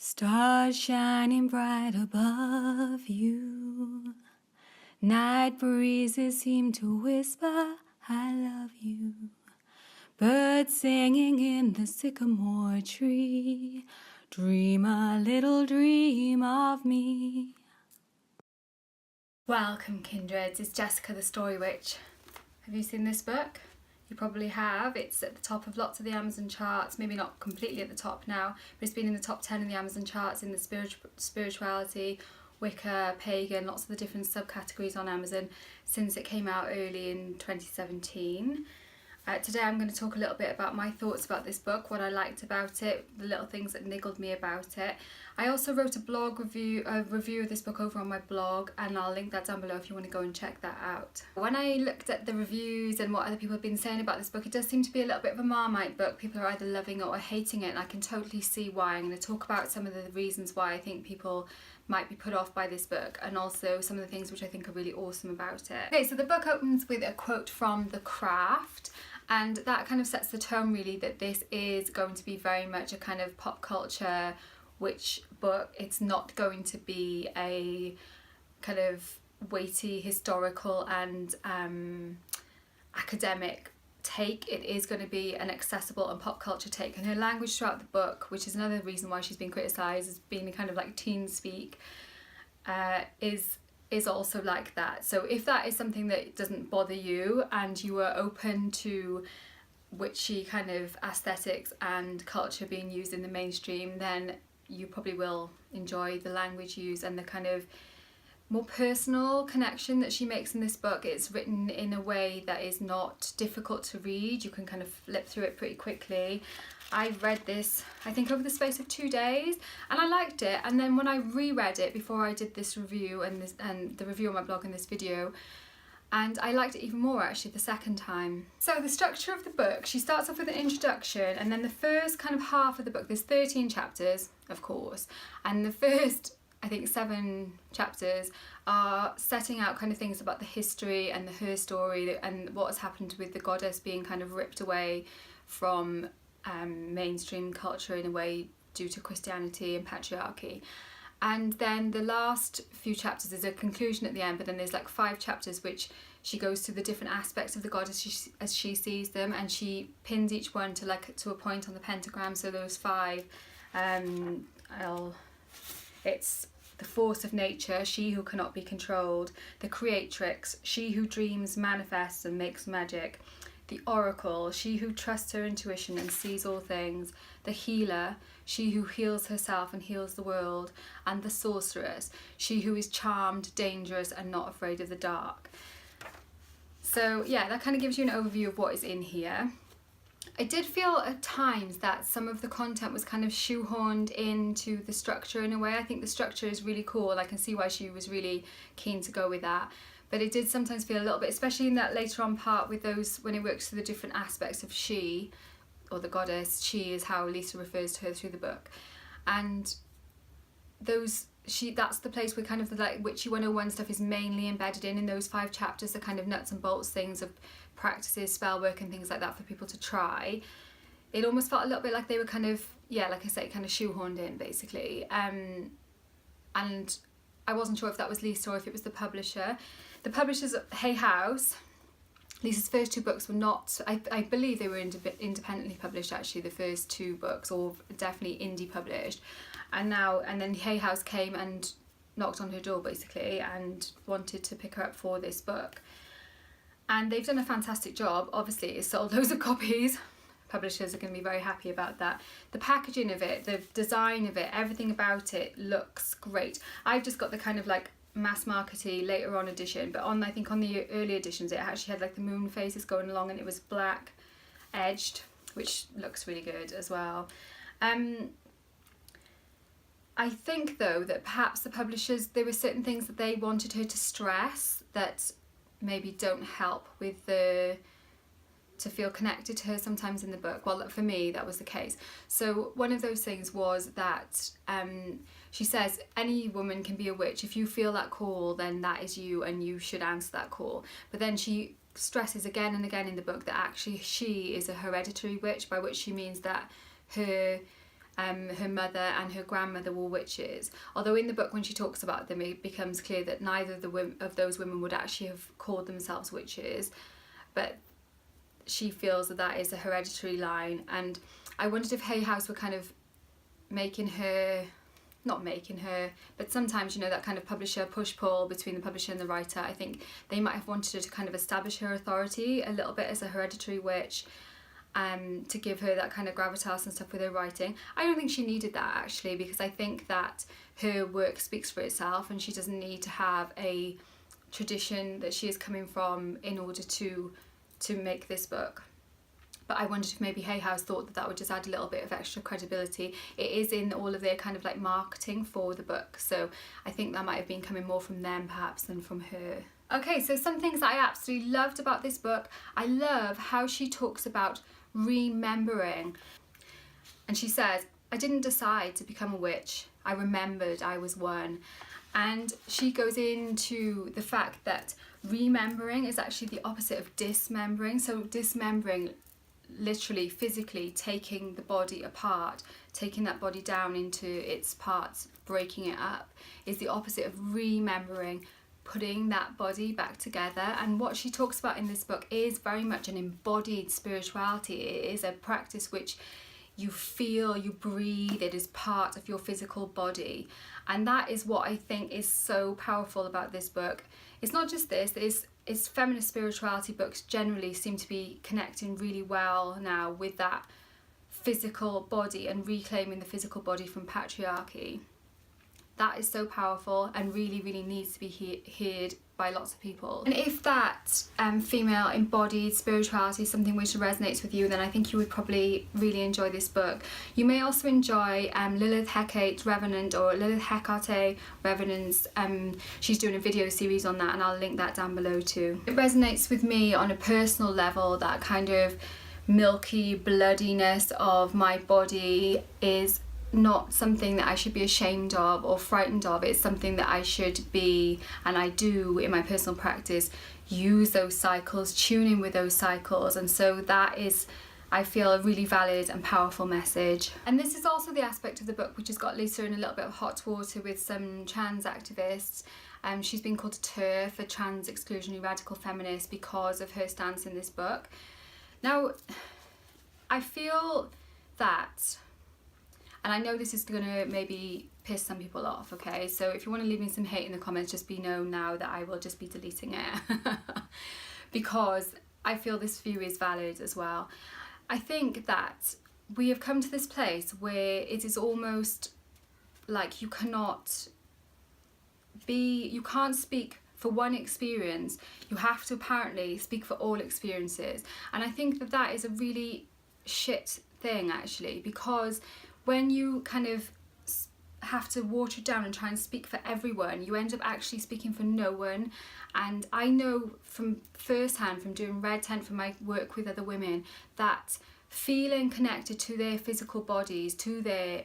Stars shining bright above you. Night breezes seem to whisper, I love you. Birds singing in the sycamore tree. Dream a little dream of me. Welcome, kindreds. It's Jessica the Story Witch. Have you seen this book? You probably have. It's at the top of lots of the Amazon charts, maybe not completely at the top now, but it's been in the top 10 in the Amazon charts in the spirituality, Wicca, pagan, lots of the different subcategories on Amazon since it came out early in 2017. Today I'm going to talk a little bit about my thoughts about this book, what I liked about it, the little things that niggled me about it. I also wrote a review of this book over on my blog, and I'll link that down below if you want to go and check that out. When I looked at the reviews and what other people have been saying about this book, it does seem to be a little bit of a Marmite book. People are either loving it or hating it, and I can totally see why. I'm going to talk about some of the reasons why I think people might be put off by this book, and also some of the things which I think are really awesome about it. Okay, so the book opens with a quote from The Craft, and that kind of sets the tone really that this is going to be very much a kind of pop culture witch book. It's not going to be a kind of weighty historical and academic take. It is going to be an accessible and pop culture take, and her language throughout the book, which is another reason why she's been criticised as being kind of like teen speak, is also like that. So if that is something that doesn't bother you and you are open to witchy kind of aesthetics and culture being used in the mainstream, then you probably will enjoy the language used and the kind of more personal connection that she makes in this book. It's written in a way that is not difficult to read. You can kind of flip through it pretty quickly. I read this, I think, over the space of 2 days, and I liked it. And then when I reread it before I did this review and the review on my blog and this video, and I liked it even more actually the second time. So the structure of the book, she starts off with an introduction, and then the first kind of half of the book, there's 13 chapters, of course, and the first, I think, 7 chapters are setting out kind of things about the history and her story and what has happened with the goddess being kind of ripped away from mainstream culture in a way due to Christianity and patriarchy. And then the last few chapters is a conclusion at the end, but then there's like 5 chapters which she goes through the different aspects of the goddess as she sees them, and she pins each one to a point on the pentagram. So those 5, it's the force of nature, she who cannot be controlled; the creatrix, she who dreams, manifests and makes magic; the oracle, she who trusts her intuition and sees all things; the healer, she who heals herself and heals the world; and the sorceress, she who is charmed, dangerous and not afraid of the dark. So yeah, that kind of gives you an overview of what is in here. I did feel at times that some of the content was kind of shoehorned into the structure in a way. I think the structure is really cool. I can see why she was really keen to go with that. But it did sometimes feel a little bit, especially in that later on part with those, when it works through the different aspects of she, or the goddess. She is how Lisa refers to her through the book. And that's the place where kind of the like witchy 101 stuff is mainly embedded in those 5 chapters, the kind of nuts and bolts things of practices, spell work and things like that for people to try. It almost felt a little bit like they were kind of, yeah, like I say, kind of shoehorned in basically. And I wasn't sure if that was Lisa or if it was the publisher. The publishers, Hay House, Lisa's first 2 books were not, I believe they were independently published actually, the first 2 books, or definitely indie published. And then Hay House came and knocked on her door basically and wanted to pick her up for this book. And they've done a fantastic job. Obviously it's sold loads of copies. Publishers are going to be very happy about that. The packaging of it, the design of it, everything about it looks great. I've just got the kind of like mass markety later on edition, but I think on the early editions it actually had like the moon phases going along, and it was black edged, which looks really good as well. I think though that perhaps the publishers, there were certain things that they wanted her to stress that maybe don't help with to feel connected to her sometimes in the book. Well, for me that was the case. So one of those things was that she says any woman can be a witch. If you feel that call, then that is you and you should answer that call. But then she stresses again and again in the book that actually she is a hereditary witch, by which she means that her her mother and her grandmother were witches. Although in the book, when she talks about them, it becomes clear that neither of those women would actually have called themselves witches, but she feels that that is a hereditary line. And I wondered if Hay House were kind of not making her, but sometimes, you know, that kind of publisher push-pull between the publisher and the writer. I think they might have wanted her to kind of establish her authority a little bit as a hereditary witch, to give her that kind of gravitas and stuff with her writing. I don't think she needed that, actually, because I think that her work speaks for itself and she doesn't need to have a tradition that she is coming from in order to make this book. But I wondered if maybe Hay House thought that that would just add a little bit of extra credibility. It is in all of their kind of like marketing for the book, so I think that might have been coming more from them perhaps than from her. Okay, so some things that I absolutely loved about this book. I love how she talks about remembering. And she says, I didn't decide to become a witch. I remembered I was one. And she goes into the fact that remembering is actually the opposite of dismembering. So dismembering, literally physically taking the body apart, taking that body down into its parts, breaking it up, is the opposite of remembering, putting that body back together. And what she talks about in this book is very much an embodied spirituality. It is a practice which you feel, you breathe, it is part of your physical body. And that is what I think is so powerful about this book. It's not just this, it's feminist spirituality books generally seem to be connecting really well now with that physical body and reclaiming the physical body from patriarchy. That is so powerful and really, really needs to be heard by lots of people. And if that female embodied spirituality is something which resonates with you, then I think you would probably really enjoy this book. You may also enjoy Lilith Hecate Revenant, or Lilith Hecate Revenants. She's doing a video series on that and I'll link that down below too. It resonates with me on a personal level. That kind of milky bloodiness of my body is not something that I should be ashamed of or frightened of. It's something that I should be, and I do in my personal practice, use those cycles, tune in with those cycles. And so that is, I feel, a really valid and powerful message. And this is also the aspect of the book which has got Lisa in a little bit of hot water with some trans activists. She's been called a TERF, a trans exclusionary radical feminist, because of her stance in this book. Now, I feel that, and I know this is going to maybe piss some people off, okay? So if you want to leave me some hate in the comments, just be known now that I will just be deleting it. Because I feel this view is valid as well. I think that we have come to this place where it is almost like you can't speak for one experience. You have to apparently speak for all experiences. And I think that that is a really shit thing, actually, because when you kind of have to water it down and try and speak for everyone, you end up actually speaking for no one. And I know from firsthand, from doing Red Tent, from my work with other women, that feeling connected to their physical bodies, to their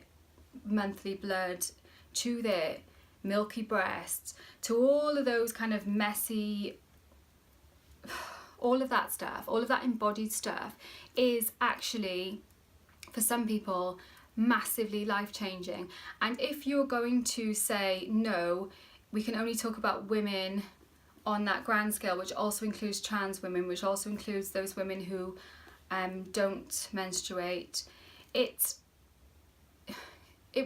monthly blood, to their milky breasts, to all of those kind of messy, all of that stuff, all of that embodied stuff, is actually, for some people, massively life-changing. And if you're going to say, no, we can only talk about women on that grand scale, which also includes trans women, which also includes those women who don't menstruate, it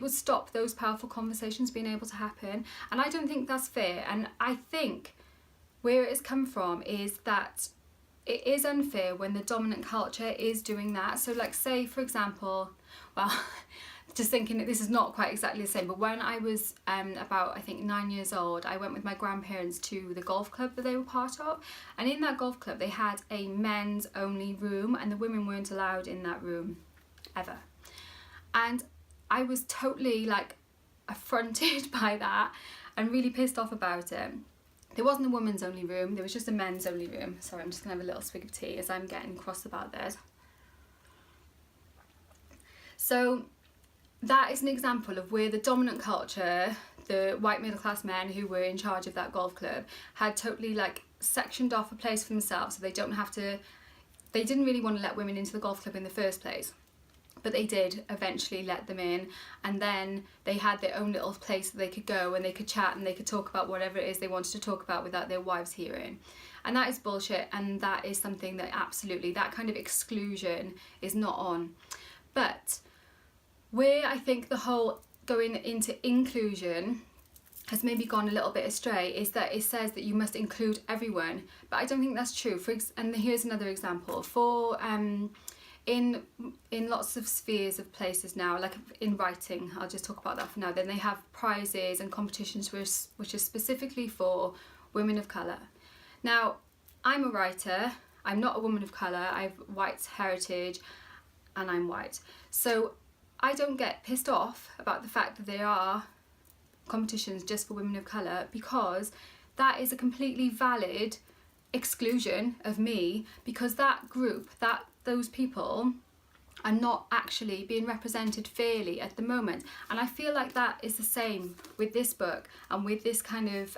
would stop those powerful conversations being able to happen. And I don't think that's fair. And I think where it has come from is that it is unfair when the dominant culture is doing that. So like, say for example, well, just thinking that this is not quite exactly the same, but when I was about, I think, 9 years old, I went with my grandparents to the golf club that they were part of, and in that golf club they had a men's only room and the women weren't allowed in that room ever. And I was totally like affronted by that and really pissed off about it. There wasn't a women's only room, there was just a men's only room. Sorry, I'm just gonna have a little swig of tea as I'm getting cross about this. So that is an example of where the dominant culture, the white middle class men who were in charge of that golf club, had totally like sectioned off a place for themselves, so they don't have to, they didn't really want to let women into the golf club in the first place. but they did eventually let them in, and then they had their own little place that they could go and they could chat and they could talk about whatever it is they wanted to talk about without their wives hearing. And that is bullshit, and that is something that absolutely, that kind of exclusion is not on. But where I think the whole going into inclusion has maybe gone a little bit astray is that it says that you must include everyone, but I don't think that's true. And here's another example. For in lots of spheres of places now, like in writing, I'll just talk about that for now, then they have prizes and competitions which are specifically for women of colour. Now, I'm a writer, I'm not a woman of colour, I have white heritage and I'm white. So I don't get pissed off about the fact that there are competitions just for women of colour, because that is a completely valid exclusion of me, because that group, those people are not actually being represented fairly at the moment. And I feel like that is the same with this book and with this kind of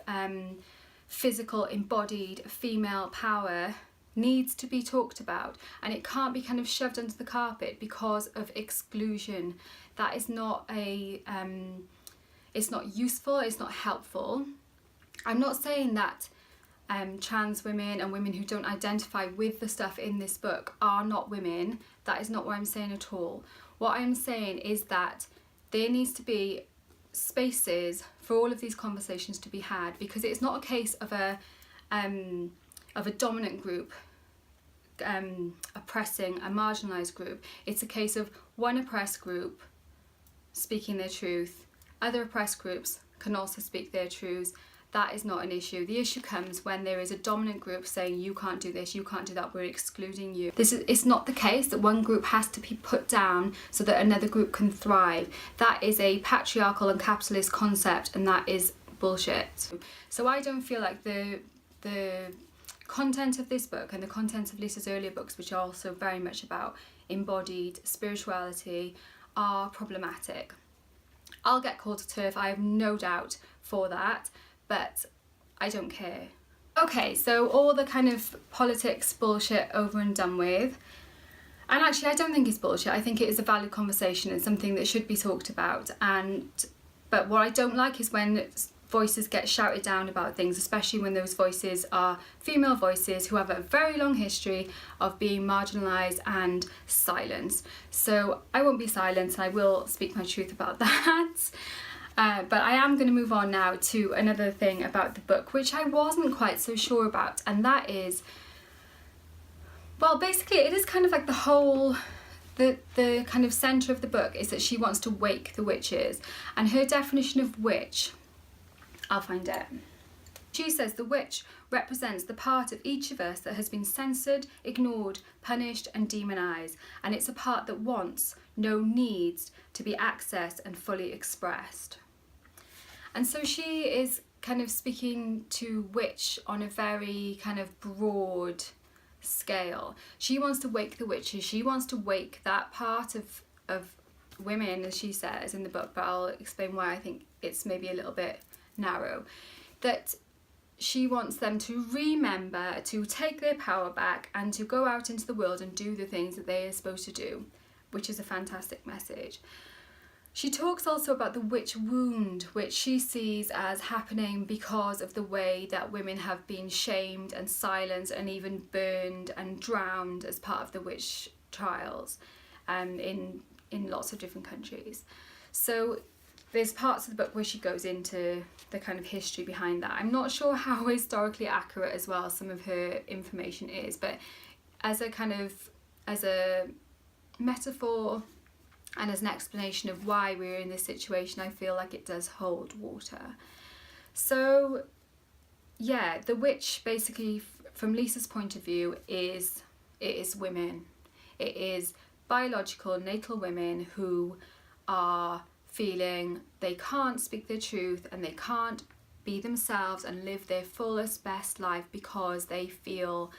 physical embodied female power needs to be talked about, and it can't be kind of shoved under the carpet because of exclusion. That is not it's not useful, it's not helpful. I'm not saying that trans women and women who don't identify with the stuff in this book are not women. That is not what I'm saying at all. What I'm saying is that there needs to be spaces for all of these conversations to be had, because it's not a case of a dominant group oppressing a marginalised group. It's a case of one oppressed group speaking their truth. Other oppressed groups can also speak their truths. That is not an issue. The issue comes when there is a dominant group saying you can't do this, you can't do that, we're excluding you. It's not the case that one group has to be put down so that another group can thrive. That is a patriarchal and capitalist concept, and that is bullshit. So I don't feel like the content of this book and the content of Lisa's earlier books, which are also very much about embodied spirituality, are problematic. I'll get called to turf, I have no doubt for that, but I don't care. Okay, so all the kind of politics bullshit over and done with. And actually I don't think it's bullshit, I think it is a valid conversation and something that should be talked about. But what I don't like is when voices get shouted down about things, especially when those voices are female voices who have a very long history of being marginalised and silenced. So I won't be silenced, I will speak my truth about that. But I am going to move on now to another thing about the book, which I wasn't quite so sure about, and that is, well, basically it is kind of like the whole, the kind of centre of the book is that she wants to wake the witches, and her definition of witch, I'll find it. She says the witch represents the part of each of us that has been censored, ignored, punished and demonised, and it's a part that wants, no needs, to be accessed and fully expressed. And so she is kind of speaking to witch on a very kind of broad scale. She wants to wake the witches, she wants to wake that part of women, as she says in the book, but I'll explain why I think it's maybe a little bit narrow, that she wants them to remember to take their power back and to go out into the world and do the things that they are supposed to do, which is a fantastic message. She talks also about the witch wound, which she sees as happening because of the way that women have been shamed and silenced and even burned and drowned as part of the witch trials in lots of different countries. So there's parts of the book where she goes into the kind of history behind that. I'm not sure how historically accurate as well some of her information is, but as a metaphor and as an explanation of why we're in this situation, I feel like it does hold water. So yeah, the witch basically from Lisa's point of view it is women. It is biological natal women who are feeling they can't speak their truth and they can't be themselves and live their fullest best life because they feel,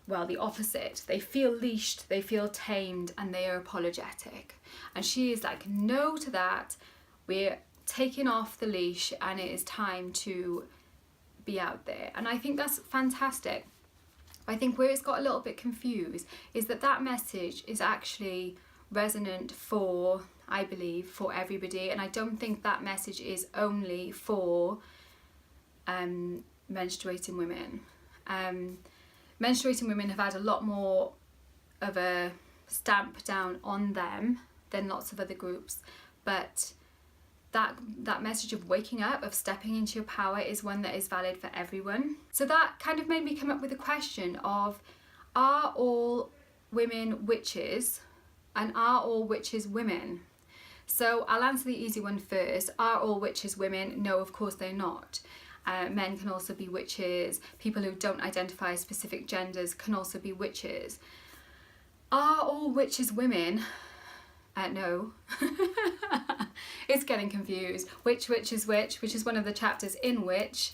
well, the opposite. They feel leashed, they feel tamed, and they are apologetic. And she is like, no to that. We're taking off the leash and it is time to be out there. And I think that's fantastic. I think where it's got a little bit confused is that message is actually resonant for, I believe, for everybody. And I don't think that message is only for menstruating women. Menstruating women have had a lot more of a stamp down on them than lots of other groups, but that message of waking up, of stepping into your power, is one that is valid for everyone. So that kind of made me come up with a question of, are all women witches, and are all witches women? So I'll answer the easy one first. Are all witches women? No, of course they're not. Men can also be witches. People who don't identify as specific genders can also be witches. Are all witches women? No. It's getting confused. Which witch is which is one of the chapters in Witch.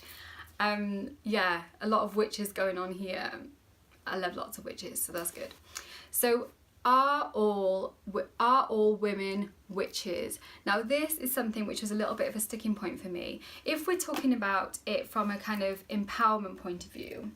Yeah, a lot of witches going on here. I love lots of witches, so that's good. So are all women witches? Now this is something which was a little bit of a sticking point for me. If we're talking about it from a kind of empowerment point of view,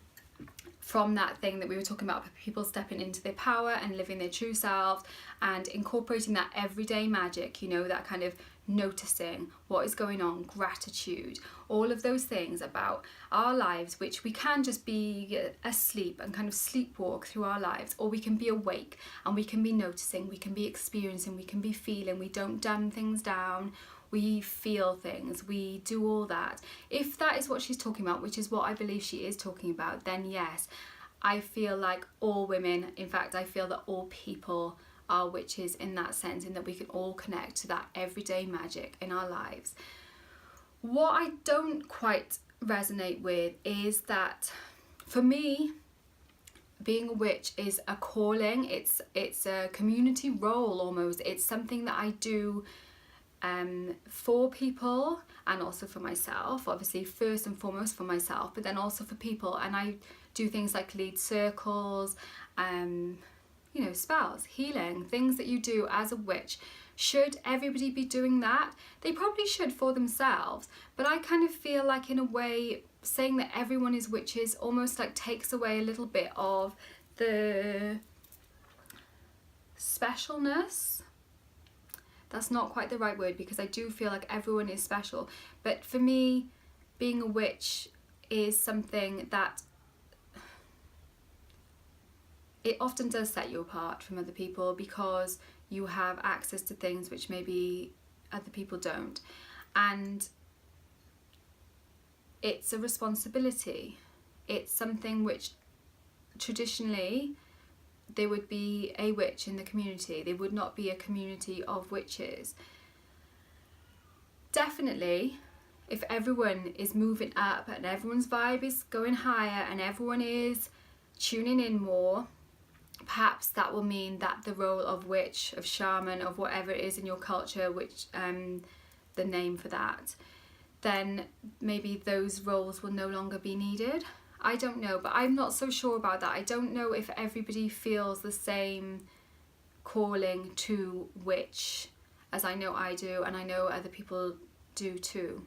from that thing that we were talking about, people stepping into their power and living their true selves and incorporating that everyday magic, you know, that kind of noticing what is going on, gratitude, all of those things about our lives, which we can just be asleep and kind of sleepwalk through our lives, or we can be awake and we can be noticing, we can be experiencing, we can be feeling, we don't dumb things down, we feel things, we do all that. If that is what she's talking about, which is what I believe she is talking about, then yes, I feel like all women, in fact I feel that all people are witches in that sense, in that we can all connect to that everyday magic in our lives. What I don't quite resonate with is that, for me, being a witch is a calling. It's a community role almost. It's something that I do for people and also for myself, obviously first and foremost for myself, but then also for people. And I do things like lead circles, you know, spells, healing, things that you do as a witch. Should everybody be doing that? They probably should for themselves, but I kind of feel like, in a way, saying that everyone is witches almost like takes away a little bit of the specialness. That's not quite the right word, because I do feel like everyone is special, but for me, being a witch is something that it often does set you apart from other people, because you have access to things which maybe other people don't, and it's a responsibility. It's something which traditionally there would be a witch in the community. There would not be a community of witches. Definitely, if everyone is moving up and everyone's vibe is going higher and everyone is tuning in more, perhaps that will mean that the role of witch, of shaman, of whatever it is in your culture, which the name for that, then maybe those roles will no longer be needed. I don't know, but I'm not so sure about that. I don't know if everybody feels the same calling to witch as I know I do, and I know other people do too.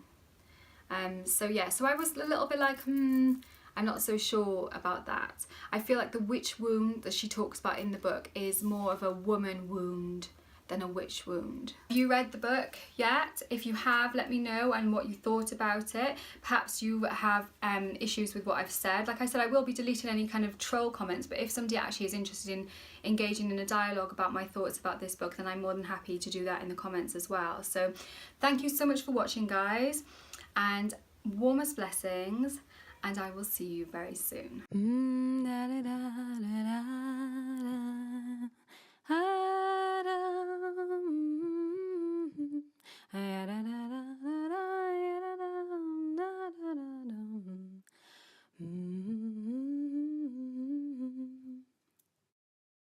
So yeah, so I was a little bit like, I'm not so sure about that. I feel like the witch wound that she talks about in the book is more of a woman wound than a witch wound. Have you read the book yet? If you have, let me know and what you thought about it. Perhaps you have issues with what I've said. Like I said, I will be deleting any kind of troll comments, but if somebody actually is interested in engaging in a dialogue about my thoughts about this book, then I'm more than happy to do that in the comments as well. So thank you so much for watching, guys, and warmest blessings, and I will see you very soon.